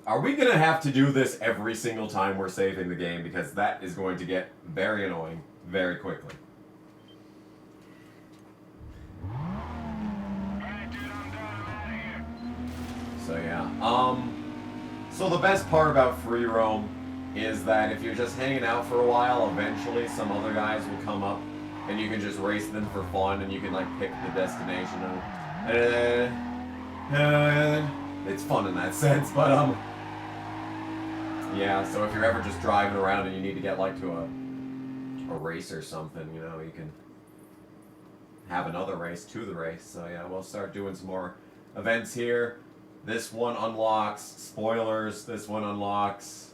Are we going to have to do this every single time we're saving the game? Because that is going to get very annoying very quickly. So yeah. So the best part about free roam is that if you're just hanging out for a while, eventually some other guys will come up and you can just race them for fun and you can like pick the destination and it's fun in that sense, but yeah, so if you're ever just driving around and you need to get like to a race or something, you know, you can have another race to the race. So yeah, we'll start doing some more events here. This one unlocks spoilers. This one unlocks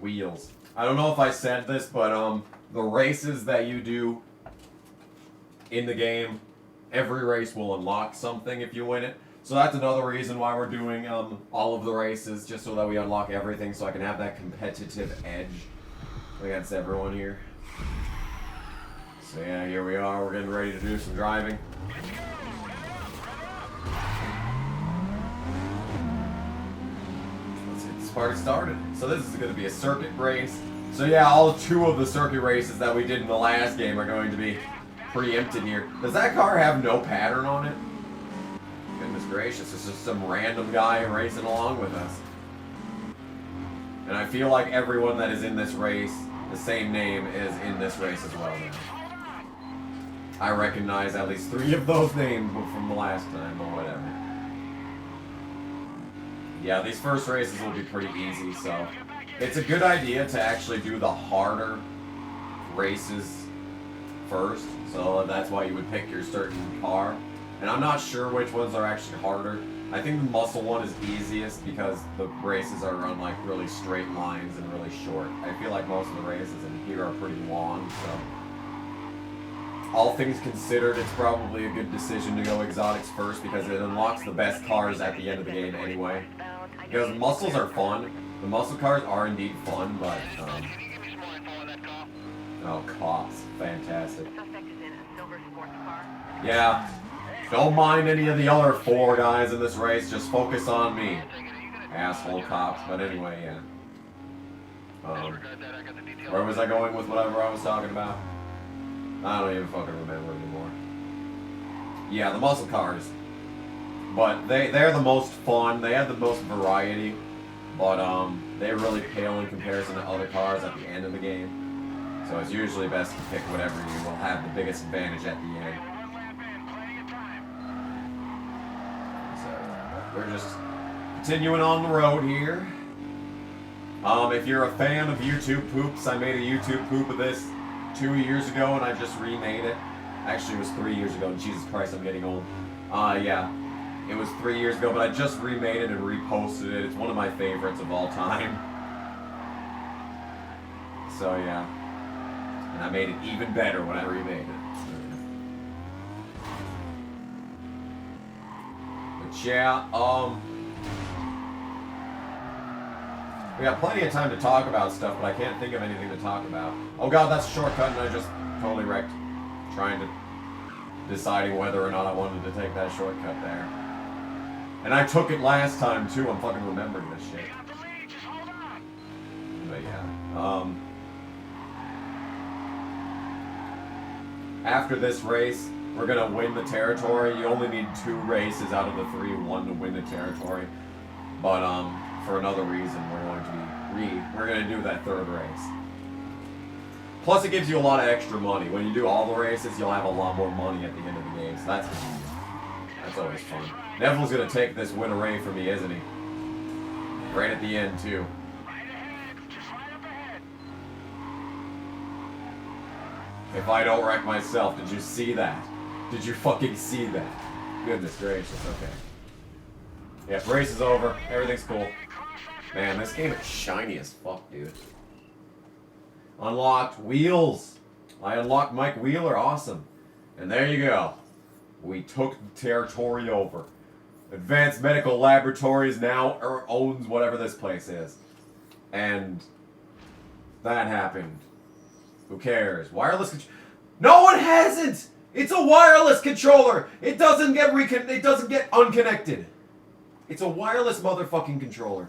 wheels. I don't know if I said this, but the races that you do in the game, every race will unlock something if you win it. So that's another reason why we're doing all of the races, just so that we unlock everything, so I can have that competitive edge against everyone here. So yeah, here we are. We're getting ready to do some driving. Let's get this party started. So this is going to be a circuit race. So yeah, all 2 of the circuit races that we did in the last game are going to be preempted here. Does that car have no pattern on it? Goodness gracious, it's just some random guy racing along with us. And I feel like everyone that is in this race, the same name, is in this race as well now. I recognize at least 3 of those names from the last time, or whatever. Yeah, these first races will be pretty easy, so it's a good idea to actually do the harder races first. So that's why you would pick your certain car. And I'm not sure which ones are actually harder. I think the muscle one is easiest because the races are on like really straight lines and really short. I feel like most of the races in here are pretty long, so all things considered, it's probably a good decision to go exotics first because it unlocks the best cars at the end of the game anyway. Because muscles are fun. The muscle cars are indeed fun, but oh, cops, fantastic. Yeah. Don't mind any of the other 4 guys in this race, just focus on me. Asshole cops, but anyway, yeah. Where was I going with whatever I was talking about? I don't even fucking remember anymore. Yeah, the muscle cars. But they're the most fun, they have the most variety, but they really pale in comparison to other cars at the end of the game. So it's usually best to pick whatever you will have the biggest advantage at the end. We're just continuing on the road here. If you're a fan of YouTube poops, I made a YouTube poop of this 2 years ago and I just remade it. Actually, it was 3 years ago. Jesus Christ, I'm getting old. Yeah. It was 3 years ago, but I just remade it and reposted it. It's one of my favorites of all time. So, yeah. And I made it even better when I remade it. Yeah, we got plenty of time to talk about stuff, but I can't think of anything to talk about. Oh god, that's a shortcut and I just totally wrecked trying to deciding whether or not I wanted to take that shortcut there. And I took it last time too, I'm fucking remembering this shit. But yeah, after this race, we're gonna win the territory. You only need 2 races out of the 3, 1 to win the territory. But for another reason, we're gonna do that 3rd race. Plus, it gives you a lot of extra money. When you do all the races, you'll have a lot more money at the end of the game. So that's always fun. Neville's gonna take this win away from me, isn't he? Right at the end too. If I don't wreck myself, did you see that? Did you fucking see that? Goodness gracious, okay. Yeah, race is over. Everything's cool. Man, this game is shiny as fuck, dude. Unlocked wheels. I unlocked Mike Wheeler, awesome. And there you go. We took the territory over. Advanced Medical Laboratories now owns whatever this place is. And that happened. Who cares? Wireless No, it hasn't! It's a wireless controller! It doesn't get unconnected. It's a wireless motherfucking controller.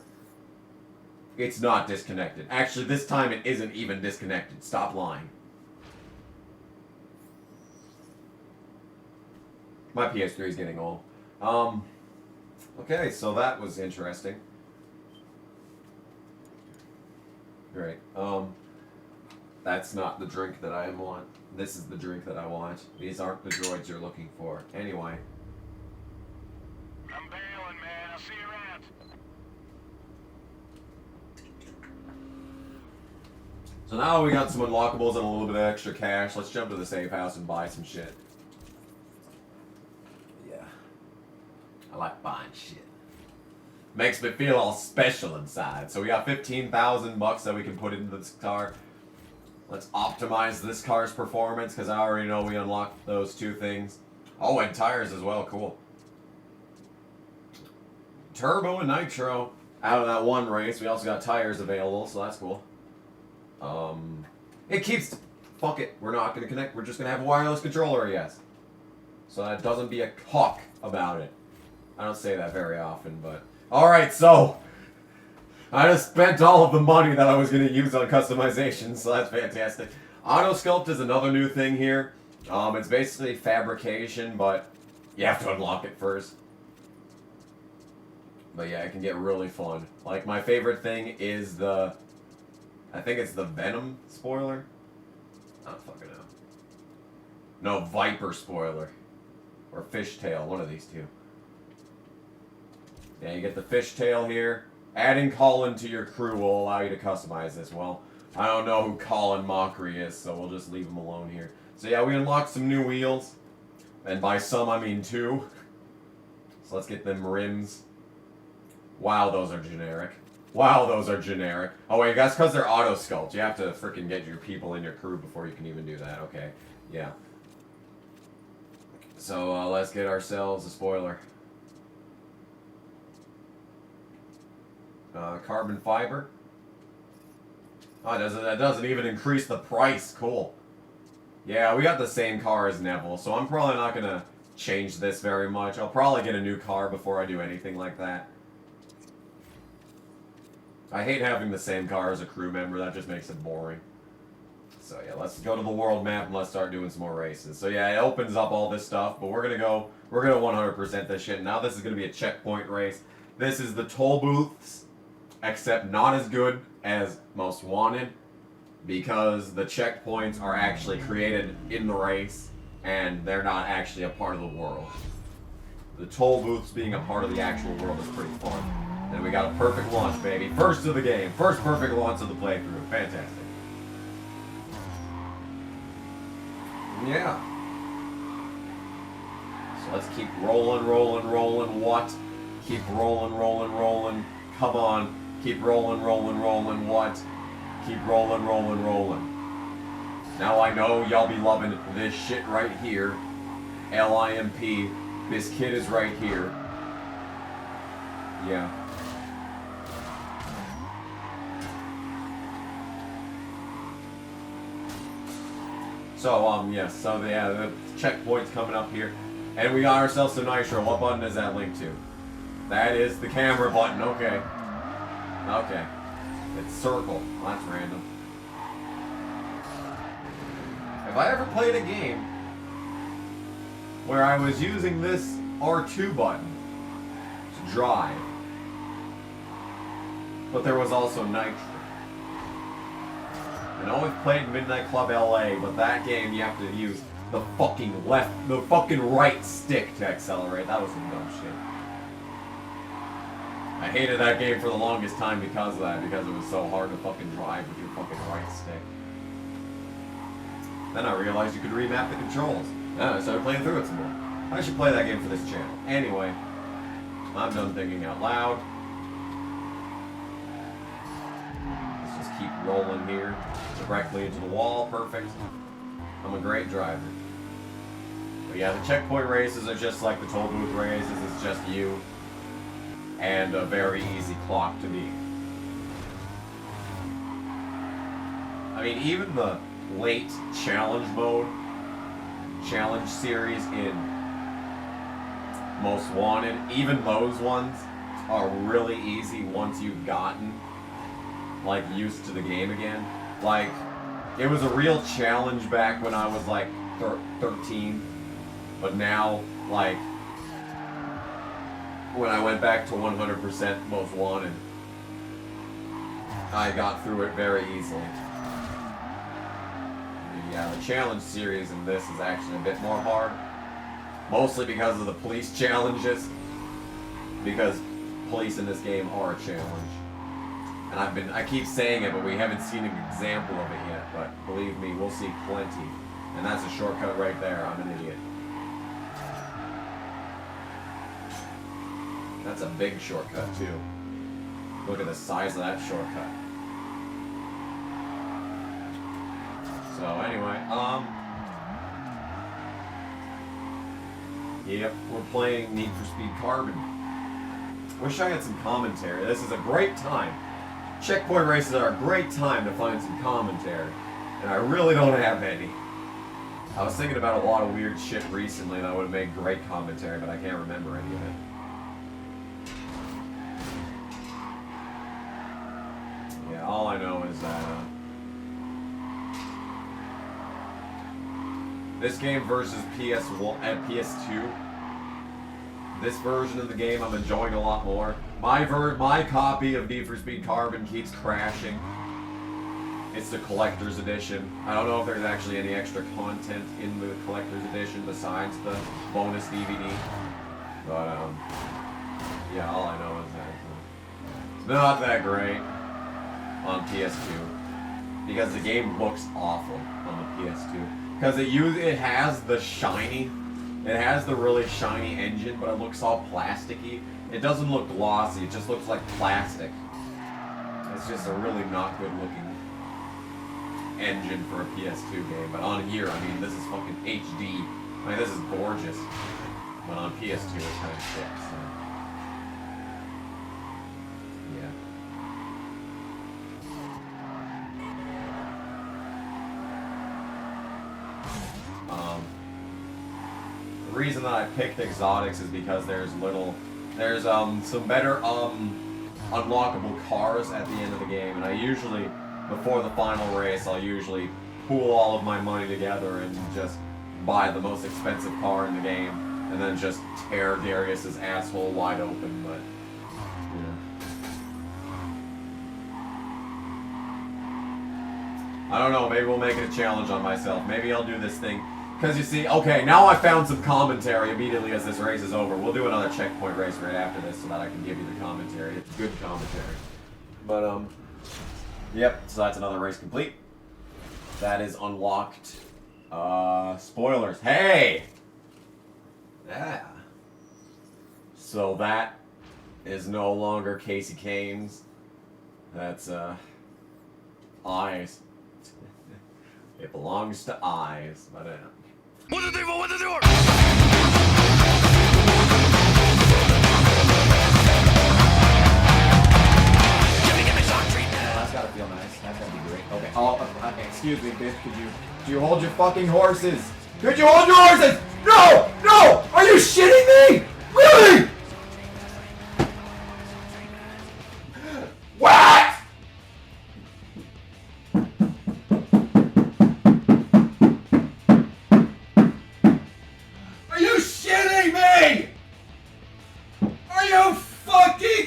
It's not disconnected. Actually, this time it isn't even disconnected. Stop lying. My PS3 is getting old. Okay, so that was interesting. Great. That's not the drink that I want. This is the drink that I want. These aren't the droids you're looking for. Anyway. I'm bailing, man. I'll see you around. So now we got some unlockables and a little bit of extra cash. Let's jump to the safe house and buy some shit. Yeah. I like buying shit. Makes me feel all special inside. So we got 15,000 bucks that we can put into this car. Let's optimize this car's performance because I already know we unlocked those two things. Oh, and tires as well. Cool. Turbo and nitro. Out of that one race, we also got tires available, so that's cool. It keeps... Fuck it. We're not going to connect. We're just going to have a wireless controller, yes. So that doesn't be a cock about it. I don't say that very often, but... Alright, so... I just spent all of the money that I was going to use on customization, so that's fantastic. Auto Sculpt is another new thing here. It's basically fabrication, but you have to unlock it first. But yeah, it can get really fun. Like, my favorite thing is the... I think it's the Venom spoiler? I don't fucking know. No, Viper spoiler. Or Fishtail, one of these two. Yeah, you get the Fishtail here. Adding Colin to your crew will allow you to customize this. Well, I don't know who Colin Mockery is, so we'll just leave him alone here. So yeah, we unlocked some new wheels. And by some, I mean two. So let's get them rims. Wow, those are generic. Wow, those are generic. Oh wait, that's because they're auto sculpt. You have to freaking get your people in your crew before you can even do that. Okay, yeah. So let's get ourselves a spoiler. Carbon fiber. Oh, that doesn't even increase the price. Cool. Yeah, we got the same car as Neville, so I'm probably not going to change this very much. I'll probably get a new car before I do anything like that. I hate having the same car as a crew member. That just makes it boring. So yeah, let's go to the world map and let's start doing some more races. So yeah, it opens up all this stuff, but we're gonna 100% this shit. Now this is gonna be a checkpoint race. This is the toll booths, except not as good as Most Wanted, because the checkpoints are actually created in the race, and they're not actually a part of the world. The toll booths being a part of the actual world is pretty fun. And we got a perfect launch, baby. First of the game. First perfect launch of the playthrough. Fantastic. Yeah. So let's keep rolling, rolling, rolling. What? Keep rolling, rolling, rolling. Come on. Keep rolling, rolling, rolling. What? Keep rolling, rolling, rolling. Now I know y'all be loving this shit right here. LIMP. This kid is right here. Yeah. So, yes, so yeah, the checkpoint's coming up here. And we got ourselves some nitro. What button does that link to? That is the camera button, okay. Okay. It's circle. Well, that's random. Have I ever played a game where I was using this R2 button to drive, but there was also nitro? I know I've played Midnight Club LA, but that game you have to use the fucking right stick to accelerate. That was some dumb shit. I hated that game for the longest time because of that, because it was so hard to fucking drive with your fucking right stick. Then I realized you could remap the controls. Then I started playing through it some more. I should play that game for this channel. Anyway, I'm done thinking out loud. Let's just keep rolling here. Directly into the wall. Perfect. I'm a great driver. But yeah, the checkpoint races are just like the toll booth races. It's just you. And a very easy clock to beat. I mean, even the late challenge mode, challenge series in Most Wanted, even those ones are really easy once you've gotten like, used to the game again. Like, it was a real challenge back when I was, like, 13. But now, like, when I went back to 100% Most Wanted, I got through it very easily. Yeah, the challenge series in this is actually a bit more hard. Mostly because of the police challenges. Because police in this game are a challenge. And I keep saying it, but we haven't seen an example of it yet. But believe me, we'll see plenty. And that's a shortcut right there. I'm an idiot. That's a big shortcut, too. Look at the size of that shortcut. So, anyway, yep, we're playing Need for Speed Carbon. Wish I had some commentary. This is a great time. Checkpoint races are a great time to find some commentary. And I really don't have any. I was thinking about a lot of weird shit recently that would have made great commentary, but I can't remember any of it. Yeah, all I know is that this game versus PS1 and PS2. This version of the game I'm enjoying a lot more. My copy of Need for Speed Carbon keeps crashing. It's the collector's edition. I don't know if there's actually any extra content in the collector's edition besides the bonus DVD. But yeah, all I know is that it's not that great on PS2 because the game looks awful on the PS2 because it has the shiny. It has the really shiny engine, but it looks all plasticky. It doesn't look glossy, it just looks like plastic. It's just a really not good looking engine for a PS2 game. But on here, I mean, this is fucking HD. I mean, this is gorgeous. But on PS2, it's kind of shit, so. Yeah. The reason that I picked exotics is because there's some better unlockable cars at the end of the game, and I usually, before the final race, I'll usually pool all of my money together and just buy the most expensive car in the game, and then just tear Darius's asshole wide open. But I don't know, maybe we'll make it a challenge on myself. Maybe I'll do this thing. Because you see, okay, now I found some commentary immediately as this race is over. We'll do another checkpoint race right after this so that I can give you the commentary. It's good commentary. But, yep, so that's another race complete. That is unlocked. Spoilers. Hey! Yeah. So that is no longer Casey Kane's. That's, Eyes. It belongs to Eyes, but, What the devil? What the devil? Give me some treatment. That's gotta feel nice. That's gotta be great. Okay. Oh, okay. Excuse me, bitch. Could you hold your fucking horses? Could you hold your horses? No! No! Are you shitting me? Really? What? Are you shitting me? Are you fucking